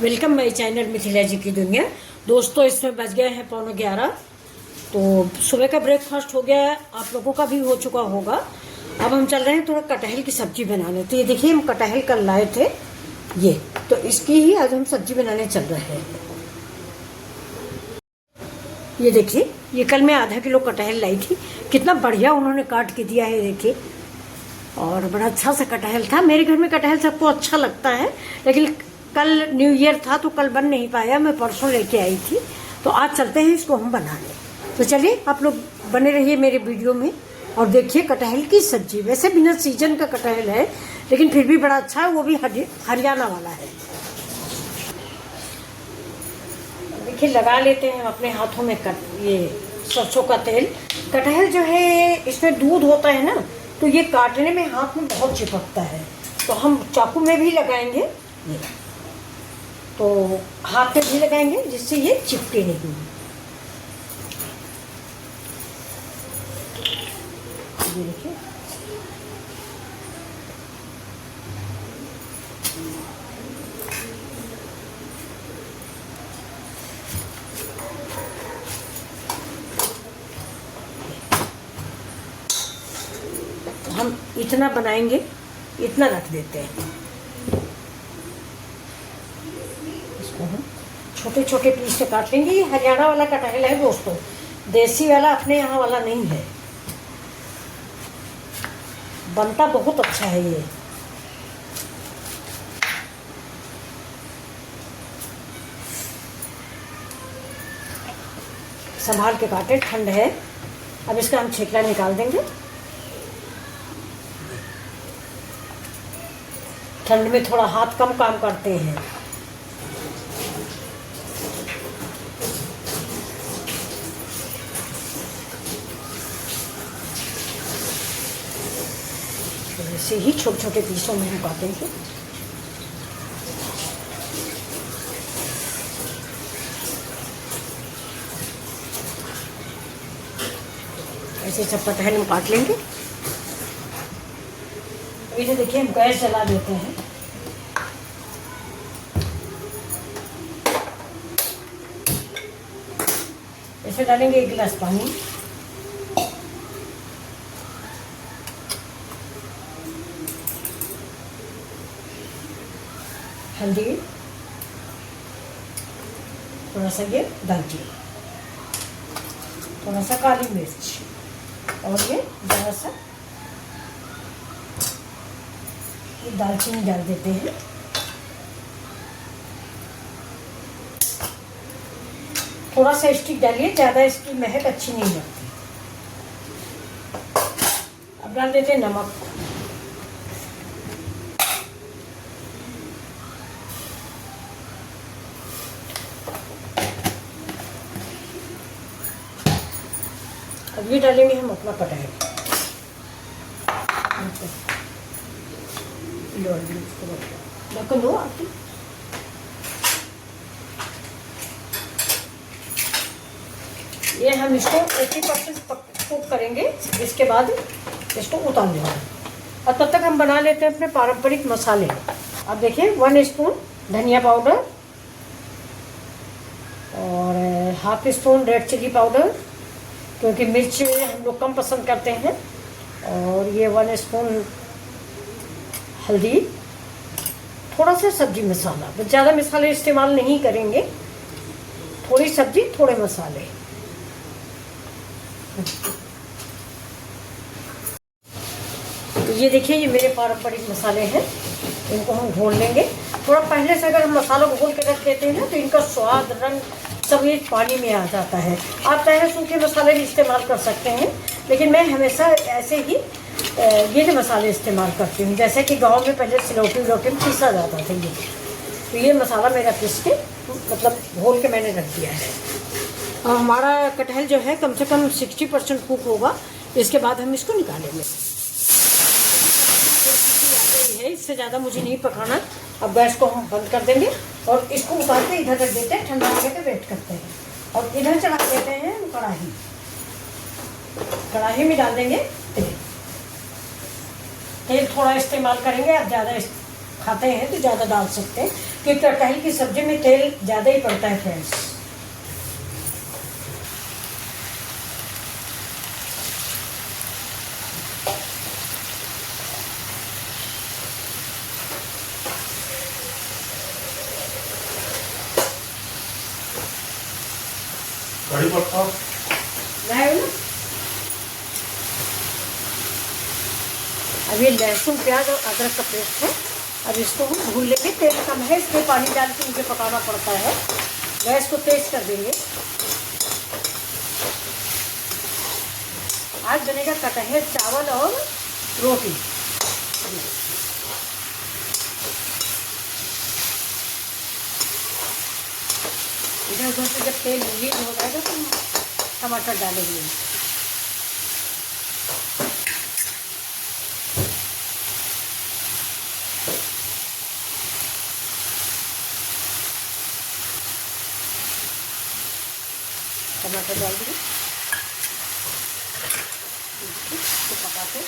Welcome my channel Mithila जी की दुनिया। दोस्तों, इसमें बज गए हैं 11:15। तो सुबह का ब्रेकफास्ट हो गया है, आप लोगों का भी हो चुका होगा। अब हम चल रहे हैं थोड़ा कटहल की सब्जी बनाने। तो ये देखिए, हम कटहल कल लाए थे ये, तो इसकी ही आज हम सब्जी बनाने चल रहे हैं। ये देखिए, ये कल मैं आधा किलो कटहल लाई थी। कितना बढ़िया उन्होंने काट के दिया है, देखिए। और बड़ा अच्छा सा कटहल था। मेरे घर में कटहल सबको अच्छा लगता है, लेकिन कल न्यू ईयर था तो कल बन नहीं पाया। मैं परसों लेके आई थी, तो आज चलते हैं इसको हम बनाने। तो चलिए, आप लोग बने रहिए मेरे वीडियो में और देखिए कटहल की सब्जी। वैसे बिना सीजन का कटहल है, लेकिन फिर भी बड़ा अच्छा है। वो भी हरियाणा वाला है। देखिए, लगा लेते हैं हम अपने हाथों में ये सरसों का तेल। कटहल जो है, इसमें दूध होता है ना, तो ये काटने में हाथ में बहुत चिपकता है। तो हम चाकू में भी लगाएंगे ये, तो हाथ में भी लगाएंगे जिससे ये चिपके नहीं। ये देखिए, हम इतना बनाएंगे, इतना रख देते हैं। इसको हम छोटे छोटे पीस से काट लेंगे। ये हरियाणा वाला कटहल है दोस्तों, देसी वाला अपने यहाँ वाला नहीं है। बनता बहुत अच्छा है ये। संभाल के काटे, ठंड है। अब इसका हम छिकला निकाल देंगे। ठंड में थोड़ा हाथ कम काम करते हैं। ऐसे ही छोटे छोटे पीसों में हम काटेंगे। ऐसे सब कटहल हम काट लेंगे। ये देखिए, हम गैस जला देते हैं। ऐसे डालेंगे 1 गिलास पानी। हल्दी, थोड़ा सा ये दालचीनी, थोड़ा सा काली मिर्च, और ये जरा सा ये दालचीनी डाल देते हैं। थोड़ा सा स्टिक डालिए, ज़्यादा इसकी महक अच्छी नहीं लगती। अब डाल देते हैं नमक। अब ये डालेंगे हम अपना कटहल। ढक्कन दो आपकी। ये हम इसको 80% कुक करेंगे। इसके बाद इसको उतार देंगे। और तब तक हम बना लेते हैं अपने पारंपरिक मसाले। अब देखिए, 1 स्पून धनिया पाउडर और ½ स्पून रेड चिली पाउडर, क्योंकि मिर्च हम लोग कम पसंद करते हैं। और ये 1 स्पून हल्दी, थोड़ा सा सब्जी मसाला। बस ज़्यादा मसाले इस्तेमाल नहीं करेंगे, थोड़ी सब्जी थोड़े मसाले। तो ये देखिए, ये मेरे पारंपरिक मसाले हैं। इनको हम घोल लेंगे। थोड़ा पहले से अगर हम मसालों को घोल के रख देते हैं ना, तो इनका स्वाद, रंग सब ये पानी में आ जाता है। आप चाहे सूखे मसाले भी इस्तेमाल कर सकते हैं, लेकिन मैं हमेशा ऐसे ही ये मसाले इस्तेमाल करती हूँ। जैसे कि गांव में पहले सिलौटी में पीसा जाता था ये। तो ये मसाला मेरा पीस के, मतलब घोल के मैंने रख दिया है। और हमारा कटहल जो है कम से कम 60% कुक होगा। इसके बाद हम इसको निकालेंगे। है, इससे ज़्यादा मुझे नहीं पकाना। अब गैस को हम बंद कर देंगे और इसको उतार के इधर रख देते हैं। ठंडा होने के वेट करते हैं। और इधर चढ़ा देते हैं कढ़ाई। कढ़ाई में डाल देंगे तेल। तेल थोड़ा इस्तेमाल करेंगे। आप ज़्यादा खाते हैं तो ज़्यादा डाल सकते हैं। कि कटहल की सब्जी में तेल ज़्यादा ही पड़ता है फ्रेंड्स। कड़ी पत्ता अब ये लहसुन प्याज और अदरक का पेस्ट है। अब इसको हम भून लेंगे। तेल कम है इसलिए पानी डाल के मुझे पकाना पड़ता है। गैस को तेज कर देंगे। आज बनेगा कटहल चावल और रोटी। इधर उधर से जब तेल रिलीज हो जाएगा तो हम टमाटर डालेंगे। टमाटर डाल देंगे, इसको पकाते।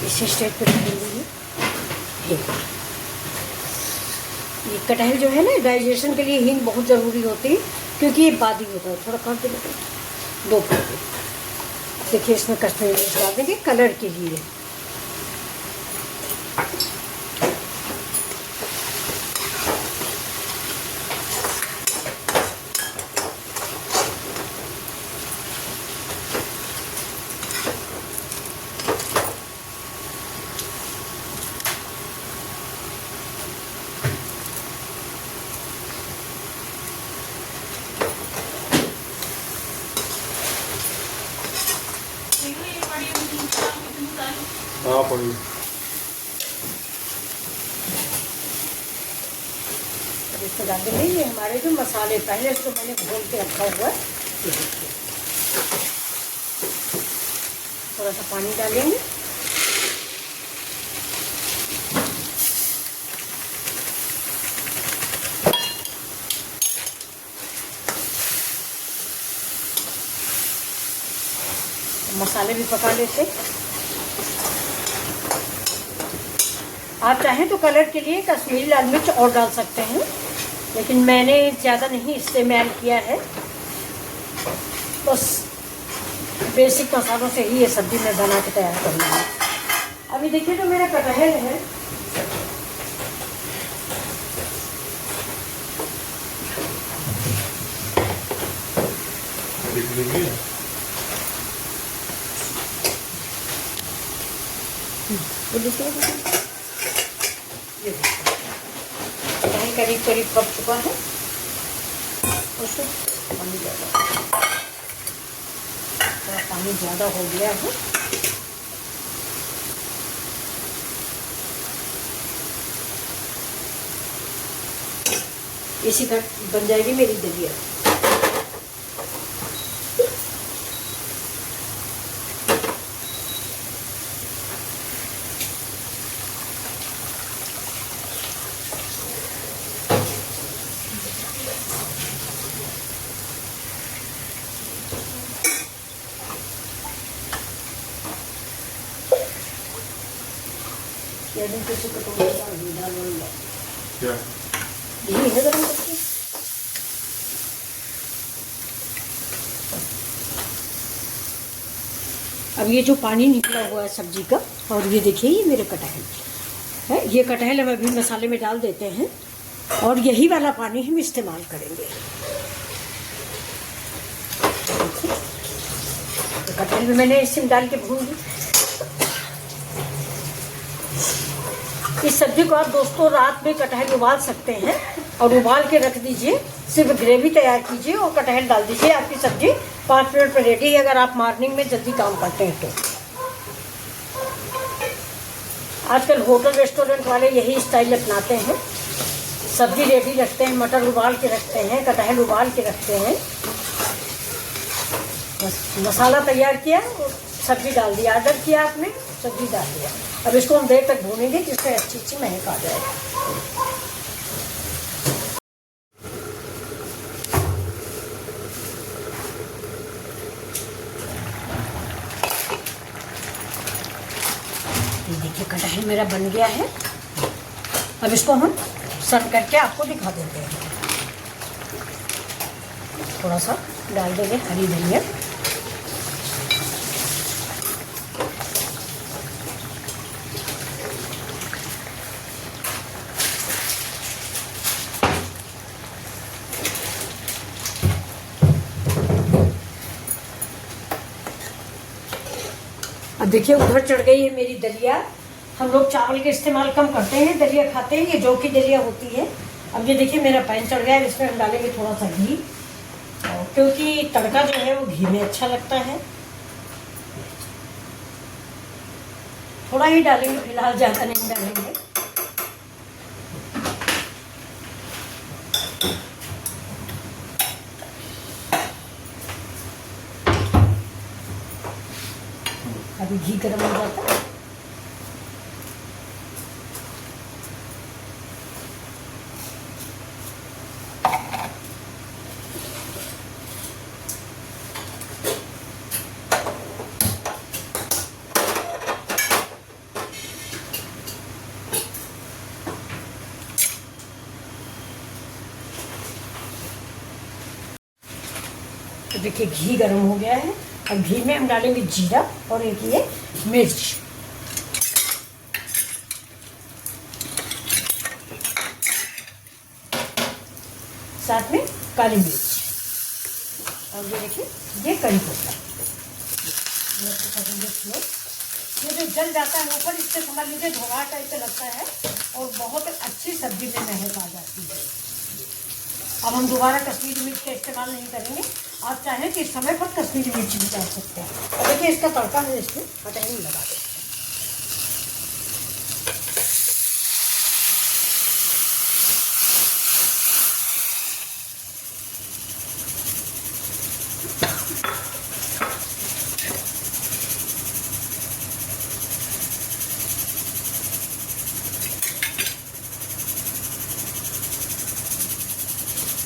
इसी स्टेज पे डाल देंगे। ये कटहल जो है ना, डाइजेशन के लिए हींग बहुत ज़रूरी होती है, क्योंकि ये बादी होता है। थोड़ा काट देंगे, 2 फुट। देखिए इसमें कश्मीरी मिर्च डाल देंगे कलर के लिए। हाँ पड़ी। अब इसको डाल देंगे। ये हमारे जो मसाले पहले इसको मैंने घोल के रखा हुआ है। थोड़ा सा पानी डालेंगे। मसाले भी पका लेते। आप चाहें तो कलर के लिए कश्मीरी लाल मिर्च और डाल सकते हैं, लेकिन मैंने ज़्यादा नहीं इस्तेमाल किया है। बस बेसिक मसालों से ही ये सब्ज़ी मैं बना के तैयार करूँगी। अभी देखिए जो मेरा कटहल है, ये करीब करीब पक चुका है। उसको पानी ज़्यादा, थोड़ा पानी ज़्यादा हो गया है। इसी का बन जाएगी मेरी दलिया। क्या यही है गरम करके। अब ये जो पानी निकला हुआ है सब्जी का, और ये देखिए ये मेरे कटहल है। ये कटहल हम अभी मसाले में डाल देते हैं और यही वाला पानी हम इस्तेमाल करेंगे। तो कटहल भी मैंने इसमें डाल के भून ली। इस सब्जी को आप दोस्तों रात में कटहल उबाल सकते हैं और उबाल के रख दीजिए। सिर्फ ग्रेवी तैयार कीजिए और कटहल डाल दीजिए, आपकी सब्जी 5 मिनट में रेडी है, अगर आप मॉर्निंग में जल्दी काम करते हैं तो। आजकल होटल रेस्टोरेंट वाले यही स्टाइल अपनाते हैं। सब्जी रेडी रखते हैं, मटर उबाल के रखते हैं, कटहल उबाल के रखते हैं। बस मसाला तैयार किया और सब्जी डाल दिया, ऑर्डर किया आपने, सब्जी डाल दिया। अब इसको हम देर तक भूनेंगे जिससे अच्छी महक आ जाए। देखिए कढ़ाई मेरा बन गया है। अब इसको हम सर्व करके आपको दिखा देते हैं। थोड़ा सा डाल देंगे हरी धनिया। अब देखिए उधर चढ़ गई है मेरी दलिया। हम लोग चावल के इस्तेमाल कम करते हैं, दलिया खाते हैं, ये जौ की दलिया होती है। अब ये देखिए मेरा पैन चढ़ गया है, इसमें हम डालेंगे थोड़ा सा घी, क्योंकि तड़का जो है वो घी में अच्छा लगता है। थोड़ा ही डालेंगे फिलहाल, ज़्यादा नहीं डालेंगे। अभी घी गर्म हो जाता है। तो देखिए घी गर्म हो गया है। अब घी में हम डालेंगे जीरा और एक ये मिर्च। साथ में काली मिर्च। और ये देखिए ये कड़ी पत्ता। ये जो जल जाता है ऊपर, इससे समझ लीजिए धोखा टाइप का लगता है और बहुत अच्छी सब्जी में महक आ जाती है। अब हम दोबारा कश्मीरी मिर्च का इस्तेमाल नहीं करेंगे। आप चाहें कि इस समय पर कश्मीरी मिर्च भी डाल सकते हैं। और देखिए इसका तड़का है, इसमें कटहल लगा दें।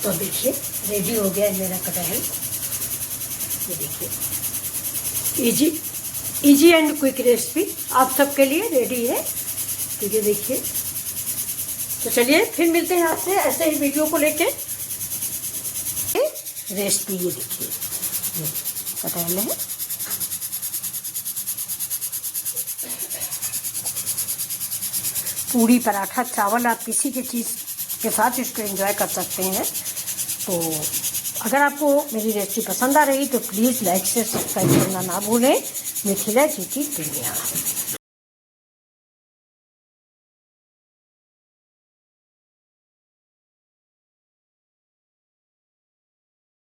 तो देखिए रेडी हो गया है मेरा कटहल। ये देखिए इजी एंड क्विक रेसिपी आप सबके लिए रेडी है। ठीक है, देखिए। तो चलिए फिर मिलते हैं आपसे ऐसे ही वीडियो को लेके। रेसिपी ये देखिए, ये कटहल है। पूड़ी, पराठा, चावल, आप किसी की चीज़ के साथ इसको एंजॉय कर सकते हैं। तो अगर आपको मेरी रेसिपी पसंद आ रही तो प्लीज़ लाइक से सब्सक्राइब करना ना भूलें। मिथिला जी की दुनिया।